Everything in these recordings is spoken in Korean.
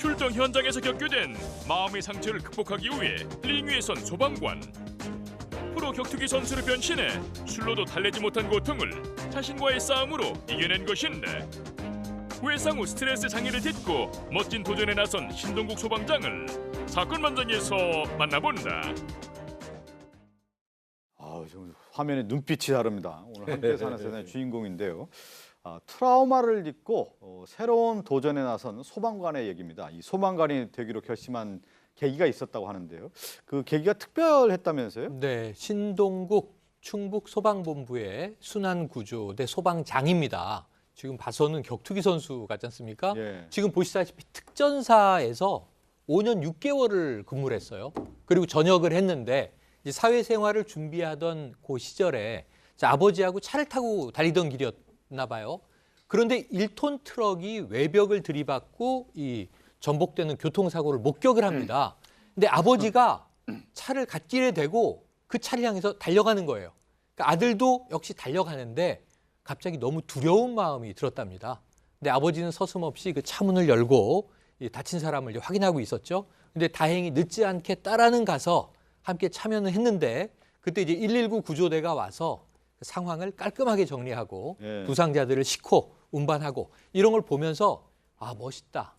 출동 현장에서 겪게 된 마음의 상처를 극복하기 위해 링 위에 선 소방관. 프로 격투기 선수로 변신해 술로도 달래지 못한 고통을 자신과의 싸움으로 이겨낸 것인데, 외상 후 스트레스 장애를 딛고 멋진 도전에 나선 신동국 소방장을 사건 현장에서 만나본다. 좀 화면에 눈빛이 다릅니다. 오늘 함께 사는 세상의 주인공인데요. 트라우마를 딛고 새로운 도전에 나선 소방관의 얘기입니다. 이 소방관이 되기로 결심한 계기가 있었다고 하는데요. 그 계기가 특별했다면서요? 네, 신동국 충북 소방본부의 순환구조대 소방장입니다. 지금 봐서는 격투기 선수 같지 않습니까? 예. 지금 보시다시피 특전사에서 5년 6개월을 근무를 했어요. 그리고 전역을 했는데 이제 사회생활을 준비하던 그 시절에 아버지하고 차를 타고 달리던 길이었나 봐요. 그런데 1톤 트럭이 외벽을 들이받고 이 전복되는 교통사고를 목격을 합니다. 근데 아버지가 차를 갓길에 대고 그 차를 향해서 달려가는 거예요. 그러니까 아들도 역시 달려가는데 갑자기 너무 두려운 마음이 들었답니다. 근데 아버지는 서슴없이 그 차문을 열고 다친 사람을 확인하고 있었죠. 근데 다행히 늦지 않게 따라는 가서 함께 참여는 했는데, 그때 이제 119 구조대가 와서 상황을 깔끔하게 정리하고 부상자들을 싣고 운반하고 이런 걸 보면서 멋있다.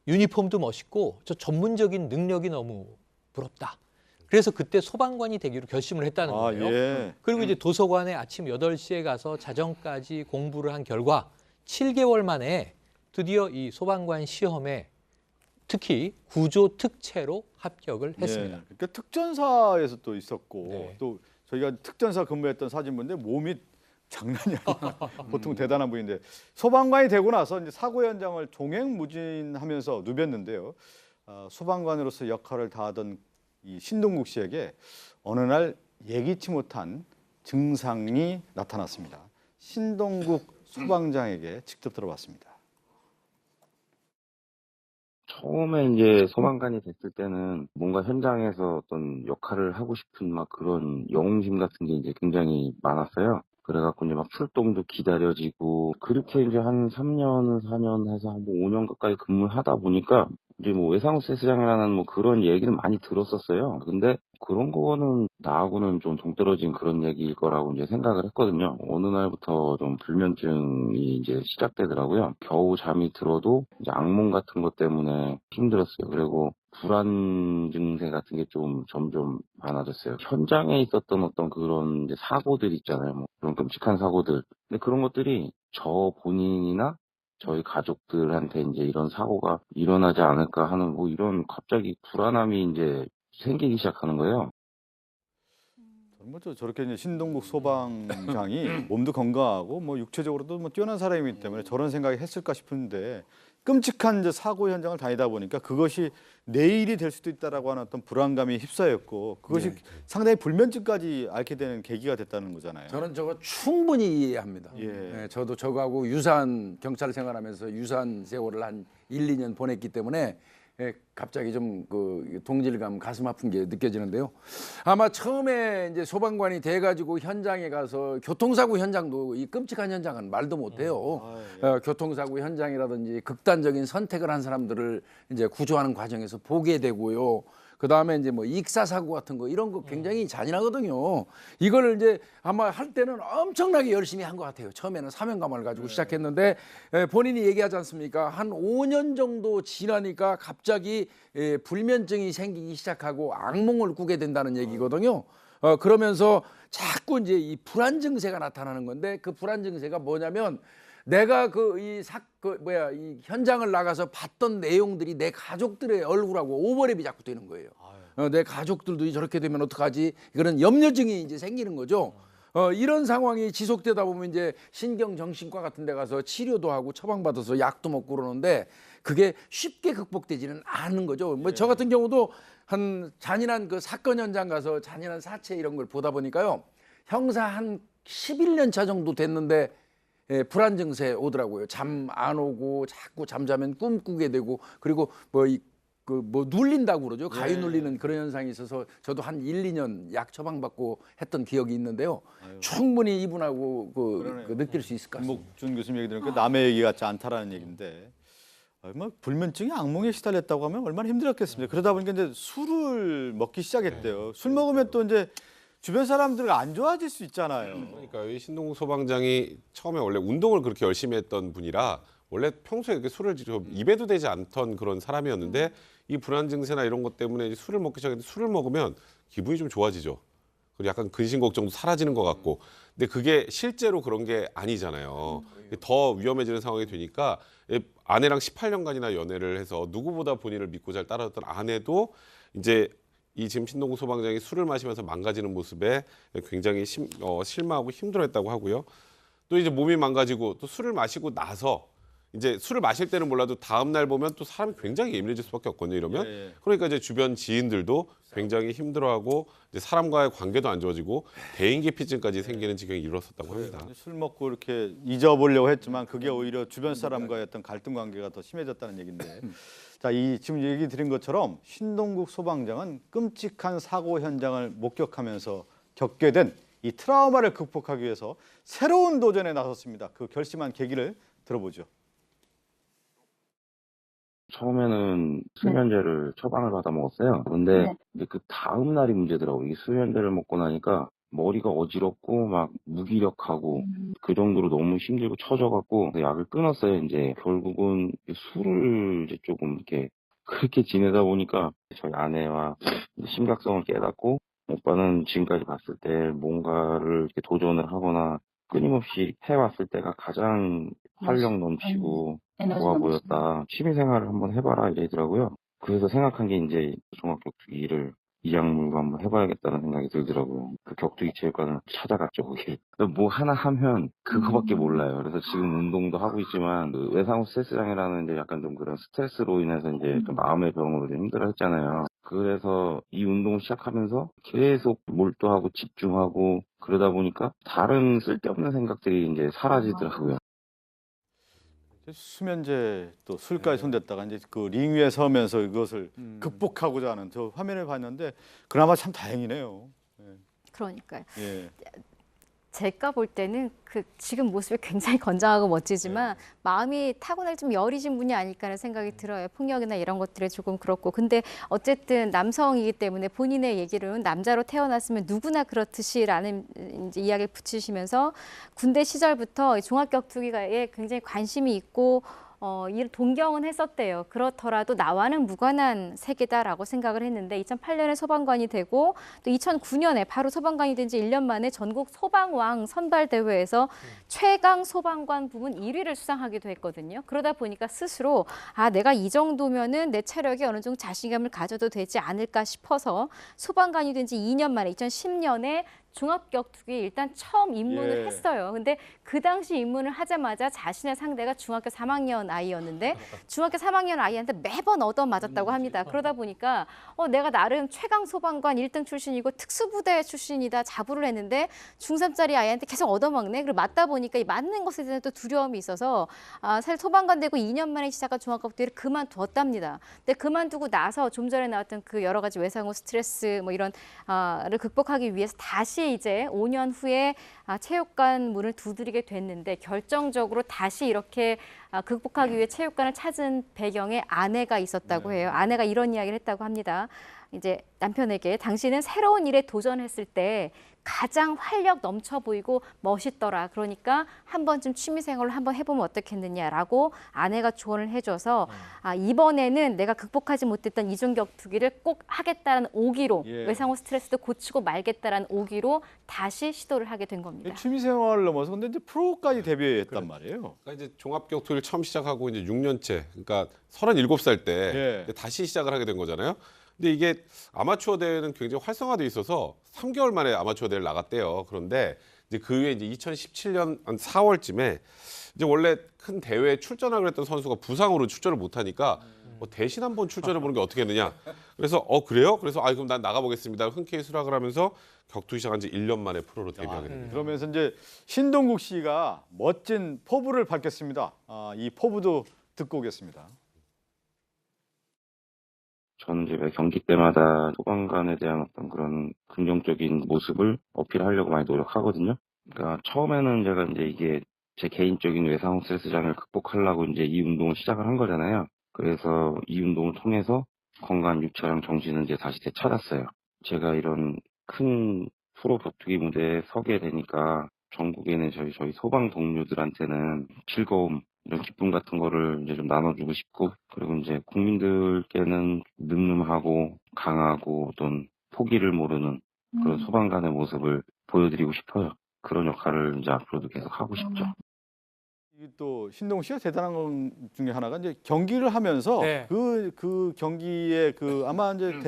유니폼도 멋있고 저 전문적인 능력이 너무 부럽다. 그래서 그때 소방관이 되기로 결심을 했다는 거예요. 예. 그리고 이제 도서관에 아침 8시에 가서 자정까지 공부를 한 결과 7개월 만에 드디어 이 소방관 시험에 특히 구조 특채로 합격을 했습니다. 예. 그러니까 특전사에서 또 있었고 네. 또 저희가 특전사 근무했던 사진 본데 몸이 장난이 아니라 보통 대단한 분인데, 소방관이 되고 나서 이제 사고 현장을 종횡무진하면서 누볐는데요. 소방관으로서 역할을 다하던 이 신동국 씨에게 어느 날 예기치 못한 증상이 나타났습니다. 신동국 소방장에게 직접 들어봤습니다. 처음에 이제 소방관이 됐을 때는 뭔가 현장에서 어떤 역할을 하고 싶은 막 그런 영웅심 같은 게 이제 굉장히 많았어요. 그래갖고 이제 막 출동도 기다려지고, 그렇게 이제 한 3년, 4년 해서 한 5년 가까이 근무를 하다 보니까 이제 뭐 외상후 세스장이라는 뭐 그런 얘기를 많이 들었었어요. 근데 그런 거는 나하고는 좀 동떨어진 그런 얘기일 거라고 이제 생각을 했거든요. 어느 날부터 좀 불면증이 이제 시작되더라고요. 겨우 잠이 들어도 이제 악몽 같은 것 때문에 힘들었어요. 그리고 불안 증세 같은 게 좀 점점 많아졌어요. 현장에 있었던 어떤 그런 이제 사고들 있잖아요. 뭐 그런 끔찍한 사고들. 근데 그런 것들이 저 본인이나 저희 가족들한테 이제 이런 사고가 일어나지 않을까 하는 뭐 이런 갑자기 불안함이 이제 생기기 시작하는 거예요. 뭐 저렇게 이제 신동국 소방장이 몸도 건강하고 뭐 육체적으로도 뭐 뛰어난 사람이기 때문에 저런 생각이 했을까 싶은데, 끔찍한 이제 사고 현장을 다니다 보니까 그것이 내일이 될 수도 있다라고 하는 어떤 불안감이 휩싸였고, 그것이 상당히 불면증까지 앓게 되는 계기가 됐다는 거잖아요. 저는 저거 충분히 이해합니다. 예. 네, 저도 저거하고 유사한 경찰 생활하면서 유사한 세월을 한 1, 2년 보냈기 때문에 갑자기 좀 그 동질감, 가슴 아픈 게 느껴지는데요. 아마 처음에 이제 소방관이 돼가지고 현장에 가서 교통사고 현장도, 이 끔찍한 현장은 말도 못해요. 교통사고 현장이라든지 극단적인 선택을 한 사람들을 이제 구조하는 과정에서 보게 되고요. 그 다음에 이제 뭐 익사사고 같은 거 이런 거 굉장히 잔인하거든요. 이걸 이제 아마 할 때는 엄청나게 열심히 한 것 같아요. 처음에는 사명감을 가지고 시작했는데 본인이 얘기하지 않습니까? 한 5년 정도 지나니까 갑자기 불면증이 생기기 시작하고 악몽을 꾸게 된다는 얘기거든요. 그러면서 자꾸 이제 이 불안 증세가 나타나는 건데, 그 불안 증세가 뭐냐면 내가 이 현장을 나가서 봤던 내용들이 내 가족들의 얼굴하고 오버랩이 자꾸 되는 거예요. 내 가족들도 저렇게 되면 어떡하지? 이거는 염려증이 이제 생기는 거죠. 이런 상황이 지속되다 보면 이제 신경정신과 같은 데 가서 치료도 하고 처방받아서 약도 먹고 그러는데 그게 쉽게 극복되지는 않은 거죠. 뭐 저 같은 경우도 한 잔인한 그 사건 현장 가서 잔인한 사체 이런 걸 보다 보니까요. 형사 한 11년 차 정도 됐는데 불안 증세 오더라고요. 잠 안 오고 자꾸 잠자면 꿈꾸게 되고, 그리고 뭐 눌린다고 그러죠. 가위 눌리는 그런 현상이 있어서 저도 한 1, 2년 약 처방받고 했던 기억이 있는데요. 충분히 이분하고 그 느낄 수 있을 것 같습니다. 김목준 교수님 얘기 들으니까 남의 얘기 같지 않다라는 얘기인데, 뭐 불면증이 악몽에 시달렸다고 하면 얼마나 힘들었겠습니까. 그러다 보니까 이제 술을 먹기 시작했대요. 술 먹으면 또 이제 주변 사람들 안 좋아질 수 있잖아요. 그러니까 이 신동국 소방장이 처음에 원래 운동을 그렇게 열심히 했던 분이라 원래 평소에 이렇게 술을 좀 입에도 되지 않던 그런 사람이었는데 이 불안 증세나 이런 것 때문에 이제 술을 먹기 시작했는데 술을 먹으면 기분이 좀 좋아지죠. 그리고 약간 근심 걱정도 사라지는 것 같고. 근데 그게 실제로 그런 게 아니잖아요. 더 위험해지는 상황이 되니까 아내랑 18년간이나 연애를 해서 누구보다 본인을 믿고 잘 따라줬던 아내도 이제 이 지금 신동국 소방장이 술을 마시면서 망가지는 모습에 굉장히 실망하고 힘들어했다고 하고요. 또 이제 몸이 망가지고 또 술을 마시고 나서 이제 술을 마실 때는 몰라도 다음 날 보면 또 사람이 굉장히 예민해질 수밖에 없거든요. 이러면 예. 그러니까 이제 주변 지인들도 굉장히 힘들어하고 이제 사람과의 관계도 안 좋아지고 대인기피증까지 생기는 지경이 이르렀었다고 합니다. 술 먹고 이렇게 잊어보려고 했지만 그게 오히려 주변 사람과의 어떤 갈등 관계가 더 심해졌다는 얘기인데. 자, 이 지금 얘기 드린 것처럼 신동국 소방장은 끔찍한 사고 현장을 목격하면서 겪게 된 이 트라우마를 극복하기 위해서 새로운 도전에 나섰습니다. 그 결심한 계기를 들어보죠. 처음에는 수면제를 처방을 받아 먹었어요. 근데 이제 그 다음 날이 문제더라고요. 이 수면제를 먹고 나니까 머리가 어지럽고 막 무기력하고 그 정도로 너무 힘들고 처져갖고 약을 끊었어요. 이제 결국은 술을 이제 조금 이렇게 그렇게 지내다 보니까 저희 아내와 심각성을 깨닫고 오빠는 지금까지 봤을 때 뭔가를 이렇게 도전을 하거나 끊임없이 해왔을 때가 가장 활력 넘치고 좋아 보였다. 취미생활을 한번 해봐라 이러더라고요. 그래서 생각한 게 이제 종합격투기를 이악물고 한번 해봐야겠다는 생각이 들더라고요. 그 격투기 체육관을 찾아갔죠, 거기. 뭐 하나 하면 그거밖에 몰라요. 그래서 지금 운동도 하고 있지만 그 외상후 스트레스 장애라는 이제 약간 좀 그런 스트레스로 인해서 이제 좀 마음의 병으로 좀 힘들어했잖아요. 그래서 이 운동을 시작하면서 계속 몰두하고 집중하고 그러다 보니까 다른 쓸데없는 생각들이 이제 사라지더라고요. 수면제 또 술까지 손댔다가 이제 그 링 위에 서면서 이것을 극복하고자 하는 저 화면을 봤는데 그나마 참 다행이네요. 그러니까요. 예. 제가 볼 때는 그 지금 모습이 굉장히 건장하고 멋지지만 마음이 타고날 좀 여리신 분이 아닐까 하는 생각이 들어요. 폭력이나 이런 것들에 조금 그렇고. 근데 어쨌든 남성이기 때문에 본인의 얘기로는 남자로 태어났으면 누구나 그렇듯이라는 이제 이야기를 붙이시면서 군대 시절부터 종합격투기에 굉장히 관심이 있고 이 동경은 했었대요. 그렇더라도 나와는 무관한 세계다라고 생각을 했는데 2008년에 소방관이 되고 또 2009년에 바로 소방관이 된 지 1년 만에 전국 소방왕 선발 대회에서 최강 소방관 부문 1위를 수상하기도 했거든요. 그러다 보니까 스스로 내가 이 정도면은 내 체력에 어느 정도 자신감을 가져도 되지 않을까 싶어서 소방관이 된 지 2년 만에 2010년에 종합격투기 일단 처음 입문을 했어요. 근데 그 당시 입문을 하자마자 자신의 상대가 중학교 3학년 아이였는데 중학교 3학년 아이한테 매번 얻어맞았다고 합니다. 그러다 보니까 내가 나름 최강 소방관 1등 출신이고 특수부대 출신이다 자부를 했는데 중3짜리 아이한테 계속 얻어먹네. 그리고 맞다 보니까 이 맞는 것에 대한 또 두려움이 있어서 사실 소방관 되고 2년 만에 시작한 종합격투기를 그만두었답니다. 근데 그만두고 나서 좀 전에 나왔던 그 여러 가지 외상후 스트레스 뭐 이런를 극복하기 위해서 다시 이제 5년 후에 체육관 문을 두드리게 됐는데 결정적으로 다시 이렇게 극복하기 위해 체육관을 찾은 배경에 아내가 있었다고 해요. 아내가 이런 이야기를 했다고 합니다. 이제 남편에게 당신은 새로운 일에 도전했을 때 가장 활력 넘쳐 보이고 멋있더라. 그러니까 한 번쯤 취미생활을 한번 해보면 어떻겠느냐라고 아내가 조언을 해줘서 이번에는 내가 극복하지 못했던 이중격투기를 꼭 하겠다는 오기로 외상후 스트레스도 고치고 말겠다라는 오기로 다시 시도를 하게 된 겁니다. 취미생활을 넘어서 근데 이제 프로까지 데뷔했단 말이에요. 그러니까 이제 종합격투기를 처음 시작하고 이제 6년째, 그러니까 37살 때 다시 시작을 하게 된 거잖아요. 근데 이게 아마추어 대회는 굉장히 활성화돼 있어서 3개월 만에 아마추어 대회를 나갔대요. 그런데 이제 그 후에 이제 2017년 한 4월쯤에 이제 원래 큰 대회에 출전하기로 했던 선수가 부상으로 출전을 못하니까 대신 한번 출전해 보는 게 어떻겠느냐. 그래서 그래요? 그래서 그럼 난 나가보겠습니다. 흔쾌히 수락을 하면서 격투기 시작한 지 1년 만에 프로로 데뷔하게 됩니다. 그러면서 이제 신동국 씨가 멋진 포부를 밝혔습니다. 이 포부도 듣고 오겠습니다. 저는 이제 매 경기 때마다 소방관에 대한 어떤 그런 긍정적인 모습을 어필하려고 많이 노력하거든요. 그러니까 처음에는 제가 이제 이게 제 개인적인 외상 스트레스장애를 극복하려고 이제 이 운동을 시작을 한 거잖아요. 그래서 이 운동을 통해서 건강한 육체랑 정신을 이제 다시 되찾았어요. 제가 이런 큰 프로 격투기 무대에 서게 되니까 전국에 있는 저희 소방 동료들한테는 즐거움, 이런 기쁨 같은 거를 이제 좀 나눠주고 싶고, 그리고 이제 국민들께는 늠름하고 강하고 어떤 포기를 모르는 그런 소방관의 모습을 보여드리고 싶어요. 그런 역할을 이제 앞으로도 계속 하고 싶죠. 이게 또 신동 씨가 대단한 것 중에 하나가 이제 경기를 하면서 네. 그 경기에 그 아마 이제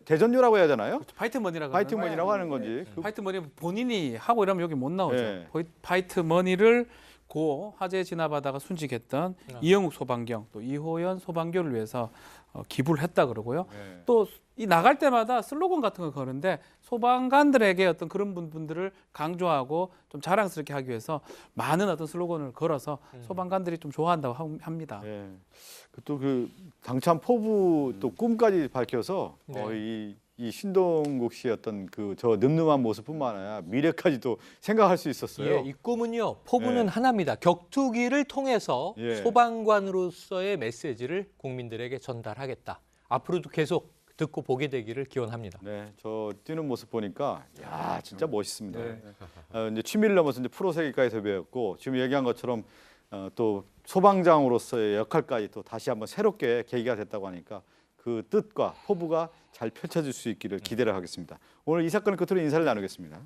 대전료라고 해야 되나요? 파이트머니라고 파이트머니라고 하는 건지. 파이트머니 본인이 하고 이러면 여기 못 나오죠. 네. 파이트머니를 고 화재 진압하다가 순직했던 이영욱 소방경 또 이호연 소방교를 위해서 기부를 했다 그러고요. 네. 또 이 나갈 때마다 슬로건 같은 거 거는데 소방관들에게 어떤 그런 분들을 강조하고 좀 자랑스럽게 하기 위해서 많은 어떤 슬로건을 걸어서 소방관들이 좀 좋아한다고 합니다. 네. 또 그 당찬 포부 또 꿈까지 밝혀서 네. 이 신동국 씨의 어떤 그 저 늠름한 모습뿐만 아니라 미래까지도 생각할 수 있었어요. 예, 이 꿈은요. 포부는 네. 하나입니다. 격투기를 통해서 예. 소방관으로서의 메시지를 국민들에게 전달하겠다. 앞으로도 계속 듣고 보게 되기를 기원합니다. 네, 저 뛰는 모습 보니까 야 진짜 멋있습니다. 이제 취미를 넘어서 이제 프로 세계까지 데뷔했고 지금 얘기한 것처럼 또 소방장으로서의 역할까지 또 다시 한번 새롭게 계기가 됐다고 하니까 그 뜻과 포부가 잘 펼쳐질 수 있기를 기대를 하겠습니다. 오늘 이 사건을 끝으로 인사를 나누겠습니다.